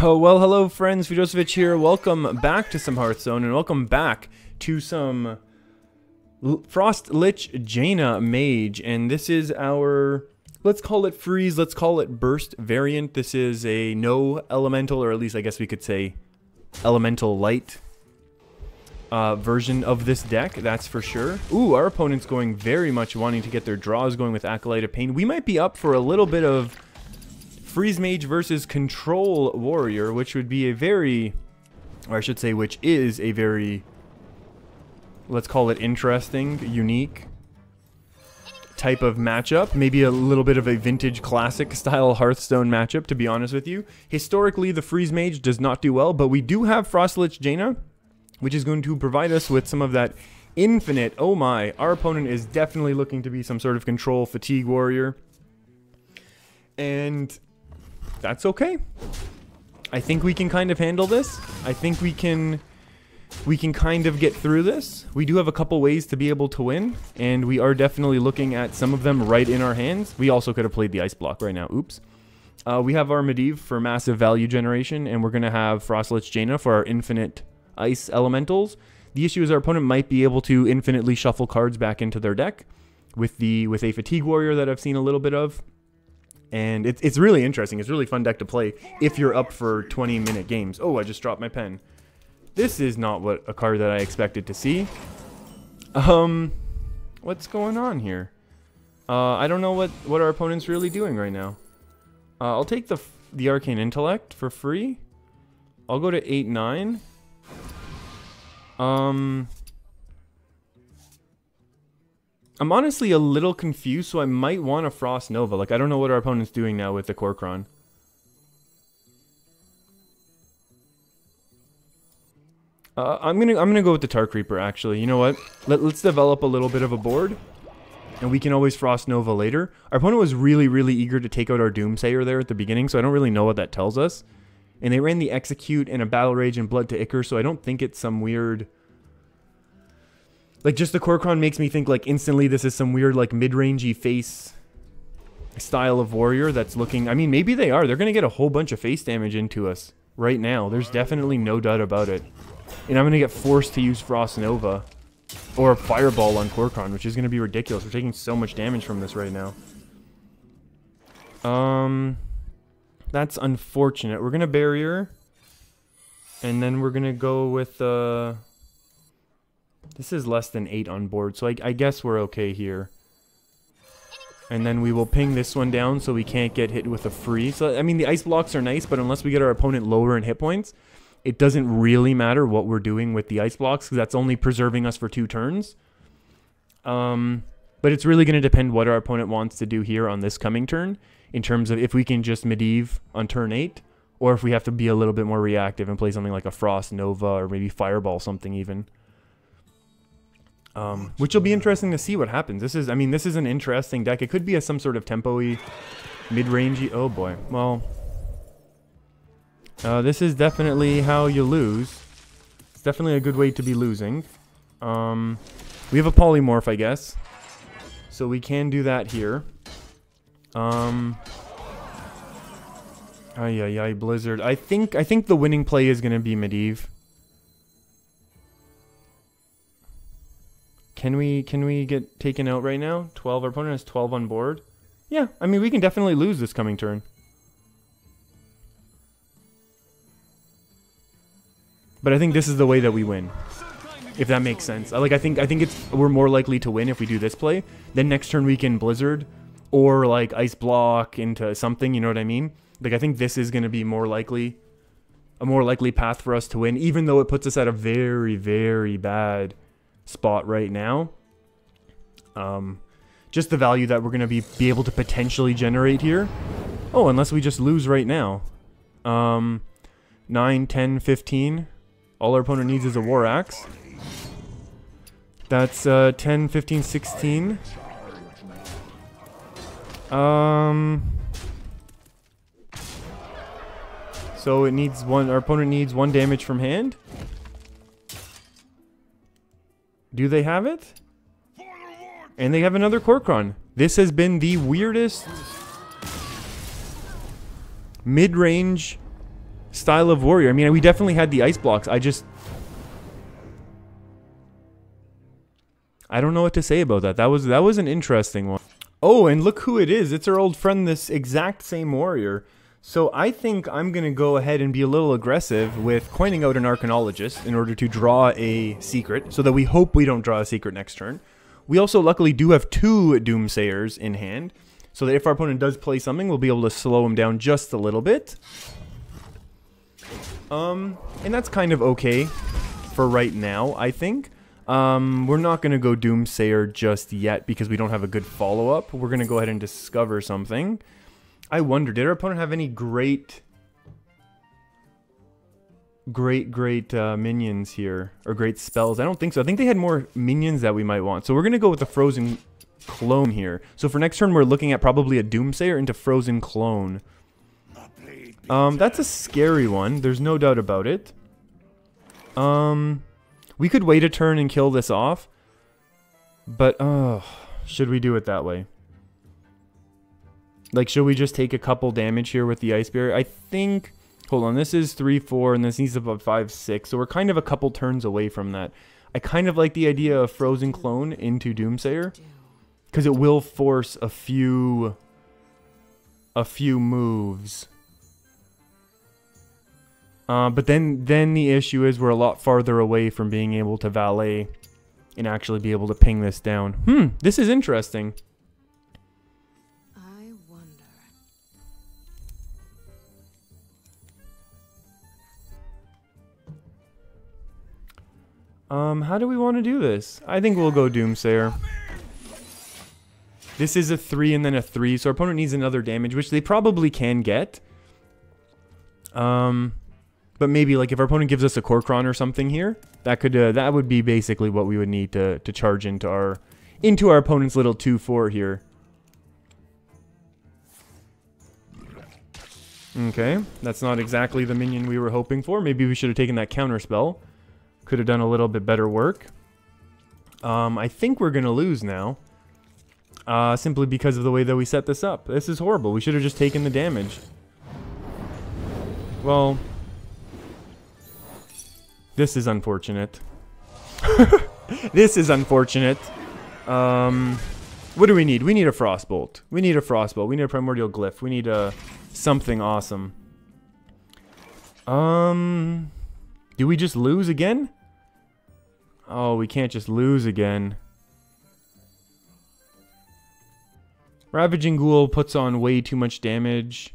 Oh, well, hello friends, Fujosevich here. Welcome back to some Hearthstone, and welcome back to some Frost Lich Jaina Mage. And this is our, let's call it freeze, let's call it burst variant. This is a no elemental, or at least I guess we could say elemental light version of this deck, that's for sure. Ooh, our opponent's going very much wanting to get their draws going with Acolyte of Pain. We might be up for a little bit of Freeze Mage versus Control Warrior, which would be a very, or I should say, which is a very, let's call it interesting, unique type of matchup. Maybe a little bit of a vintage classic style Hearthstone matchup, to be honest with you. Historically, the Freeze Mage does not do well, but we do have Frost Lich Jaina, which is going to provide us with some of that infinite, oh my, our opponent is definitely looking to be some sort of control fatigue warrior. And that's okay. I think we can kind of handle this. I think we can kind of get through this. We do have a couple ways to be able to win, and we are definitely looking at some of them right in our hands. We also could have played the ice block right now. Oops. We have our Medivh for massive value generation, and we're going to have Frost Lich Jaina for our infinite ice elementals. The issue is our opponent might be able to infinitely shuffle cards back into their deck with a fatigue warrior that I've seen a little bit of. And it's really interesting. It's a really fun deck to play if you're up for 20-minute games. Oh, I just dropped my pen. This is not a card that I expected to see. What's going on here? I don't know what our opponent's really doing right now. I'll take the Arcane Intellect for free. I'll go to 8-9. I'm honestly a little confused, so I might want a Frost Nova. Like, I don't know what our opponent's doing now with the Kor'kron. I'm gonna go with the Tar Creeper, actually. You know what? Let's develop a little bit of a board, and we can always Frost Nova later. Our opponent was really, really eager to take out our Doomsayer there at the beginning, so I don't really know what that tells us. And they ran the Execute and a Battle Rage and Blood to Ichor, so I don't think it's some weird... Like, just the Kor'kron makes me think, like, instantly this is some weird, like, mid-rangey face style of warrior that's looking... I mean, maybe they are. They're going to get a whole bunch of face damage into us right now. There's definitely no doubt about it. And I'm going to get forced to use Frost Nova or Fireball on Kor'kron, which is going to be ridiculous. We're taking so much damage from this right now. That's unfortunate. We're going to Barrier. And then we're going to go with... This is less than 8 on board, so I guess we're okay here. And then we will ping this one down so we can't get hit with a freeze. So, I mean, the ice blocks are nice, but unless we get our opponent lower in hit points, it doesn't really matter what we're doing with the ice blocks, because that's only preserving us for 2 turns. But it's really going to depend what our opponent wants to do here on this coming turn, in terms of if we can just Medivh on turn 8, or if we have to be a little bit more reactive and play something like a Frost Nova, or maybe Fireball something even. Which will be interesting to see what happens. This is an interesting deck. It could be some sort of tempo-y, mid-rangey. Oh boy. Well, this is definitely how you lose. It's definitely a good way to be losing. We have a polymorph, I guess, so we can do that here. Blizzard. I think the winning play is gonna be Medivh. Can we get taken out right now? 12. Our opponent has 12 on board. Yeah, I mean, we can definitely lose this coming turn. But I think this is the way that we win, if that makes sense. I think we're more likely to win if we do this play. Then next turn we can Blizzard or like Ice Block into something. You know what I mean? Like, I think this is going to be a more likely path for us to win, even though it puts us at a very, very bad spot right now. Just the value that we're going to be able to potentially generate here. Oh, unless we just lose right now. 9, 10, 15. All our opponent needs is a War Axe. That's 10, 15, 16. So it needs one. Our opponent needs 1 damage from hand. Do they have it? And they have another Kor'kron. This has been the weirdest mid-range style of warrior. I mean, we definitely had the ice blocks. I don't know what to say about that. That was an interesting one. Oh, and look who it is. It's our old friend, this exact same warrior. So I think I'm going to go ahead and be a little aggressive with coining out an Arcanologist in order to draw a secret, so that we hope we don't draw a secret next turn. We also luckily do have 2 Doomsayers in hand, so that if our opponent does play something, we'll be able to slow him down just a little bit. And that's kind of okay for right now, I think. We're not going to go Doomsayer just yet because we don't have a good follow-up. We're going to go ahead and discover something. I wonder, did our opponent have any great minions here? Or great spells? I don't think so. I think they had more minions that we might want. So we're going to go with the Frozen Clone here. So for next turn, we're looking at probably a Doomsayer into Frozen Clone. That's a scary one. There's no doubt about it. We could wait a turn and kill this off. But, should we do it that way? Like, should we just take a couple damage here with the Ice Barrier? I think... Hold on, this is 3-4, and this needs about 5-6. So we're kind of a couple turns away from that. I kind of like the idea of Frozen Clone into Doomsayer, because it will force a few moves. But then the issue is we're a lot farther away from being able to valet and actually be able to ping this down. This is interesting. I wonder. How do we want to do this? I think we'll go Doomsayer. This is a 3 and then a 3, so our opponent needs another damage, which they probably can get. But maybe, like, if our opponent gives us a Korkron or something here, that would be basically what we would need to charge into our opponent's little 2-4 here. Okay, that's not exactly the minion we were hoping for. Maybe we should have taken that counter spell. Could have done a little bit better work. I think we're gonna lose now. Simply because of the way that we set this up. This is horrible. We should have just taken the damage. Well, this is unfortunate. This is unfortunate. What do we need? We need a Frostbolt. We need a Frostbolt. We need a Primordial Glyph. We need something awesome. Do we just lose again? Oh, we can't just lose again. Ravaging Ghoul puts on way too much damage.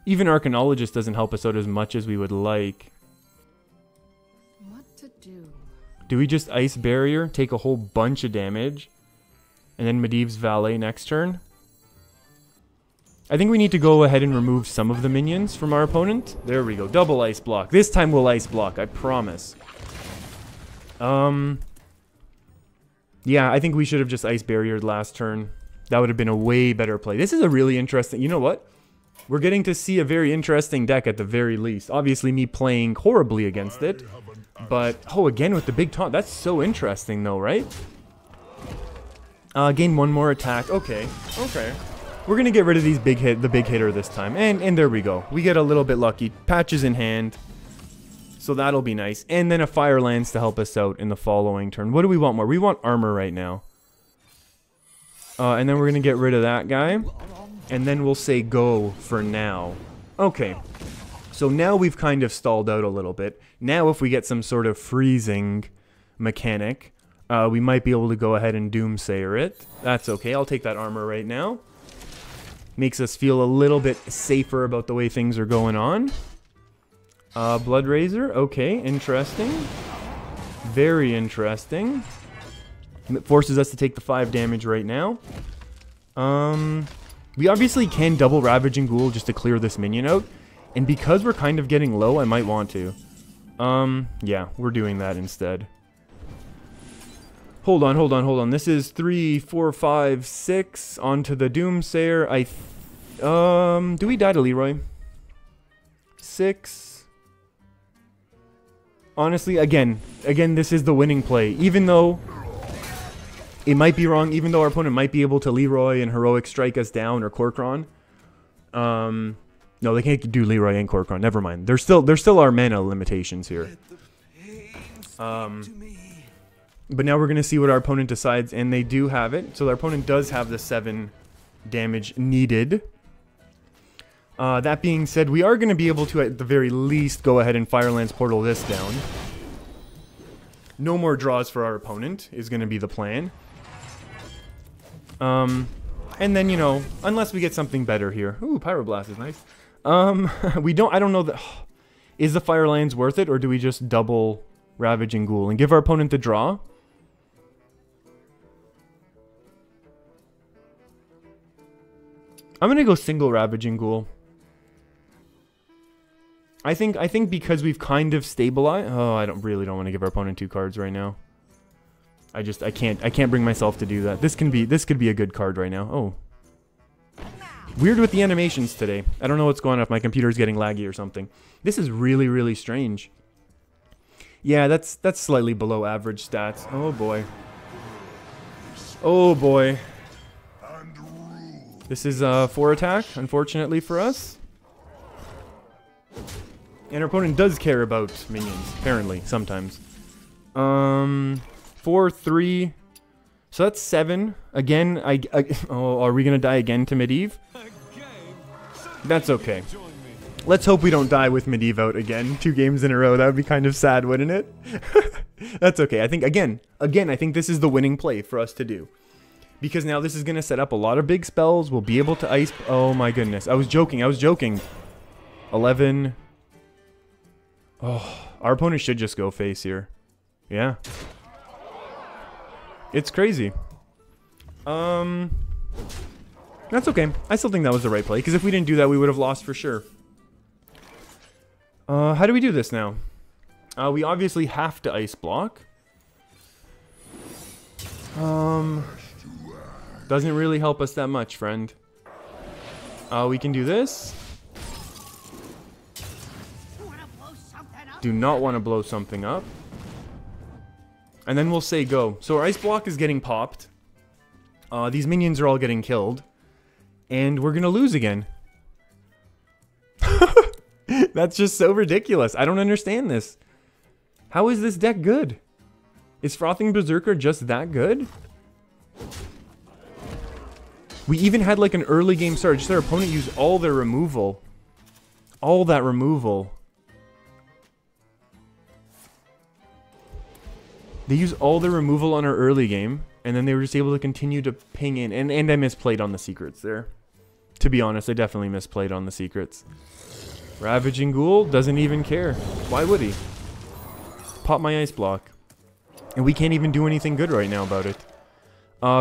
Even Arcanologist doesn't help us out as much as we would like. What to do? Do we just Ice Barrier, take a whole bunch of damage, and then Medivh's Valet next turn? I think we need to go ahead and remove some of the minions from our opponent. There we go. Double Ice Block. This time we'll Ice Block, I promise. Yeah, I think we should have just Ice Barriered last turn. That would have been a way better play. This is a really interesting... You know what? We're getting to see a very interesting deck at the very least. Obviously, me playing horribly against it. But, oh, again with the big taunt. That's so interesting, though, right? Gain 1 more attack. Okay. Okay. We're going to get rid of the big hitter this time. And there we go. We get a little bit lucky. Patches in hand. So that'll be nice. And then a Fire Lance to help us out in the following turn. What do we want more? We want armor right now. And then we're going to get rid of that guy. And then we'll say go for now. Okay. So now we've kind of stalled out a little bit. Now if we get some sort of freezing mechanic, we might be able to go ahead and Doomsayer it. That's okay. I'll take that armor right now. Makes us feel a little bit safer about the way things are going on. Blood Razor. Okay, interesting. Very interesting. It forces us to take the 5 damage right now. We obviously can double Ravaging Ghoul just to clear this minion out. And because we're kind of getting low, I might want to. Yeah, we're doing that instead. Hold on. This is 3, 4, 5, 6 onto the Doomsayer. Do we die to Leroy? 6. Honestly, again, this is the winning play. Even though it might be wrong, even though our opponent might be able to Leroy and Heroic Strike us down or Korkron. No, they can't do Leroy and Kor'kron. Never mind. There's still our mana limitations here. But now we're going to see what our opponent decides, and they do have it. So our opponent does have the 7 damage needed. That being said, we are going to be able to, at the very least, go ahead and Firelands Portal this down. No more draws for our opponent is going to be the plan. And then, you know, unless we get something better here. Ooh, Pyroblast is nice. I don't know that... Is the Firelands worth it, or do we just double Ravage and Ghoul and give our opponent the draw? I'm gonna go single Ravage and Ghoul. I think because we've kind of stabilized. Oh, I really don't want to give our opponent 2 cards right now. I can't bring myself to do that. This could be a good card right now. Oh. Weird with the animations today. I don't know what's going on if my computer's getting laggy or something. This is really, really strange. Yeah, that's slightly below average stats. Oh boy. Oh boy. This is 4 attack, unfortunately for us. And our opponent does care about minions, apparently, sometimes. 4, 3. So that's 7. Again, oh, are we gonna die again to Medivh? That's okay. Let's hope we don't die with Medivh out again 2 games in a row. That would be kind of sad, wouldn't it? That's okay. I think, again, I think this is the winning play for us to do. Because now this is going to set up a lot of big spells. We'll be able to ice... Oh my goodness. I was joking. 11. Oh, our opponent should just go face here. Yeah. It's crazy. That's okay. I still think that was the right play. Because if we didn't do that, we would have lost for sure. How do we do this now? We obviously have to ice block. Doesn't really help us that much, friend. We can do this. Do not want to blow something up. And then we'll say go. So our ice block is getting popped. These minions are all getting killed. And we're going to lose again. That's just so ridiculous. I don't understand this. How is this deck good? Is Frothing Berserker just that good? We even had like an early game start. Just their opponent used all their removal. All that removal. They used all their removal on our early game. And then they were just able to continue to ping in. And I misplayed on the secrets there. To be honest, I definitely misplayed on the secrets. Ravaging Ghoul doesn't even care. Why would he? Pop my ice block. And we can't even do anything good right now about it.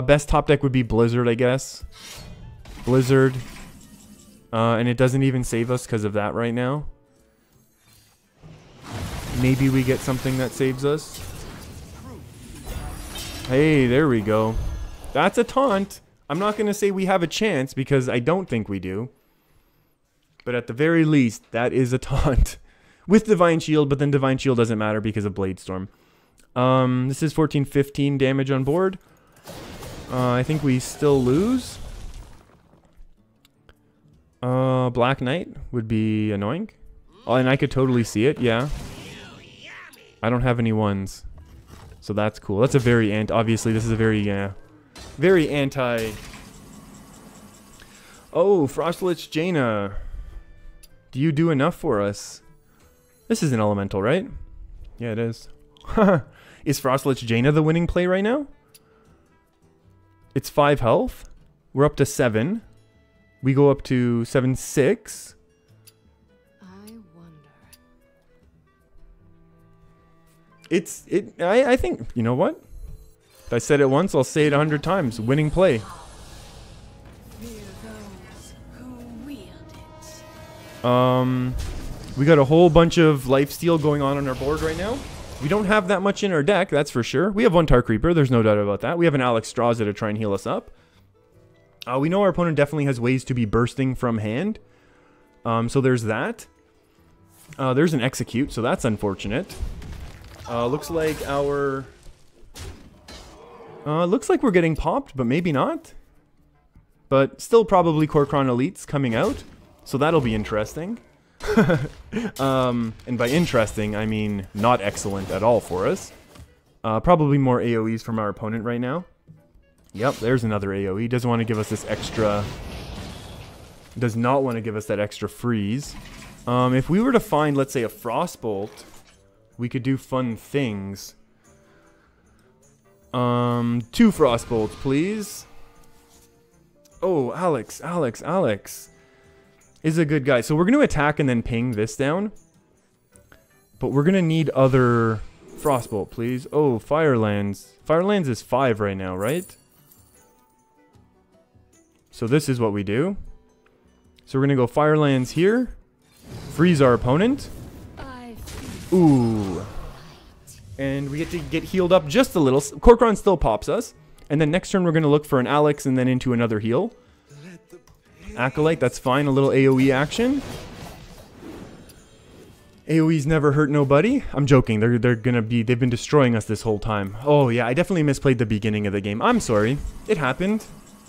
Best top deck would be Blizzard, I guess. Blizzard. And it doesn't even save us because of that right now. Maybe we get something that saves us. Hey, there we go. That's a taunt. I'm not going to say we have a chance because I don't think we do. But at the very least, that is a taunt. With Divine Shield, but then Divine Shield doesn't matter because of Blade Storm. This is 14-15 damage on board. I think we still lose. Black Knight would be annoying. Oh, and I could totally see it, yeah. I don't have any ones. So that's cool. That's a very obviously this is a very, very anti... Oh, Frost Lich Jaina. Do you do enough for us? This is an elemental, right? Yeah, it is. Is Frost Lich Jaina the winning play right now? It's 5 health. We're up to 7. We go up to 7-6. I wonder. I think, you know what? If I said it once, I'll say it 100 times. Winning play. We got a whole bunch of lifesteal going on our board right now. We don't have that much in our deck, that's for sure. We have one Tar Creeper, there's no doubt about that. We have an Alex Strawza to try and heal us up. We know our opponent definitely has ways to be bursting from hand. So there's that. There's an Execute, so that's unfortunate. Looks like our... looks like we're getting popped, but maybe not. But still probably Kor'kron Elites coming out. So that'll be interesting. And by interesting, I mean not excellent at all for us. Probably more AoEs from our opponent right now. Yep, there's another AoE. Doesn't want to give us this extra... Does not want to give us that extra freeze. If we were to find, let's say, a Frostbolt, we could do fun things. 2 Frostbolts, please. Oh, Alex is a good guy. So we're going to attack and then ping this down. But we're going to need other Frostbolt, please. Oh, Firelands. Firelands is 5 right now, right? So this is what we do. So we're going to go Firelands here. Freeze our opponent. Ooh. And we get to get healed up just a little. Corcoran still pops us. And then next turn we're going to look for an Alex and then into another heal. Acolyte, that's fine. A little AoE action. AoEs never hurt nobody. I'm joking. They're gonna be... They've been destroying us this whole time. Oh yeah, I definitely misplayed the beginning of the game. I'm sorry. It happened.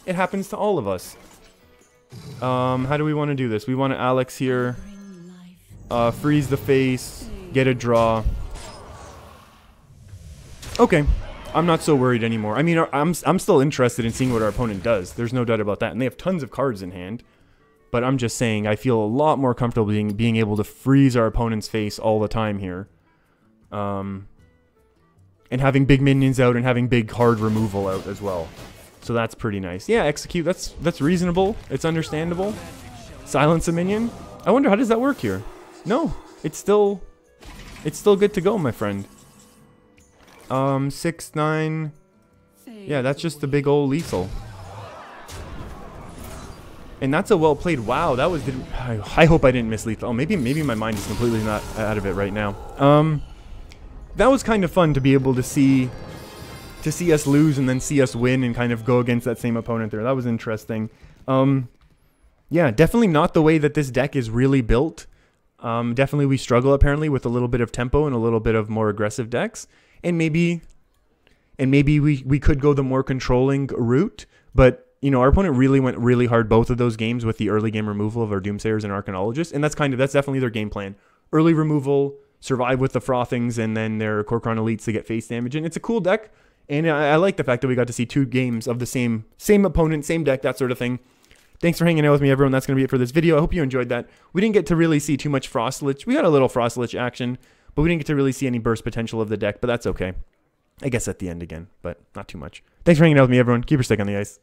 It happens to all of us. How do we want to do this? We want to Alex here. Freeze the face. Get a draw. Okay. I'm not so worried anymore. I mean, I'm still interested in seeing what our opponent does. There's no doubt about that. And they have tons of cards in hand. But I'm just saying, I feel a lot more comfortable being able to freeze our opponent's face all the time here. And having big minions out and having big card removal out as well. So that's pretty nice. Yeah, execute. That's reasonable. It's understandable. Silence a minion. I wonder, how does that work here? No, it's still good to go, my friend. 6, 9. Yeah, that's just the big old lethal. And that's a well played. Wow, that was... I hope I didn't miss lethal. Oh, maybe my mind is completely not out of it right now. That was kind of fun to be able to see us lose and then see us win and kind of go against that same opponent there. That was interesting. Yeah, definitely not the way that this deck is really built. Definitely we struggle apparently with a little bit of tempo and a little bit of more aggressive decks. And maybe we could go the more controlling route, but you know, our opponent really went really hard both of those games with the early game removal of our Doomsayers and Arcanologists, and that's definitely their game plan. Early removal, survive with the Frothings, and then their Corcoran Elites to get face damage. And it's a cool deck, and I like the fact that we got to see 2 games of the same opponent, same deck, that sort of thing. Thanks for hanging out with me, everyone. That's going to be it for this video. I hope you enjoyed that. We didn't get to really see too much Frost Lich. We got a little Frost Lich action, but we didn't get to really see any burst potential of the deck, but that's okay. I guess at the end again, but not too much. Thanks for hanging out with me, everyone. Keep your stick on the ice.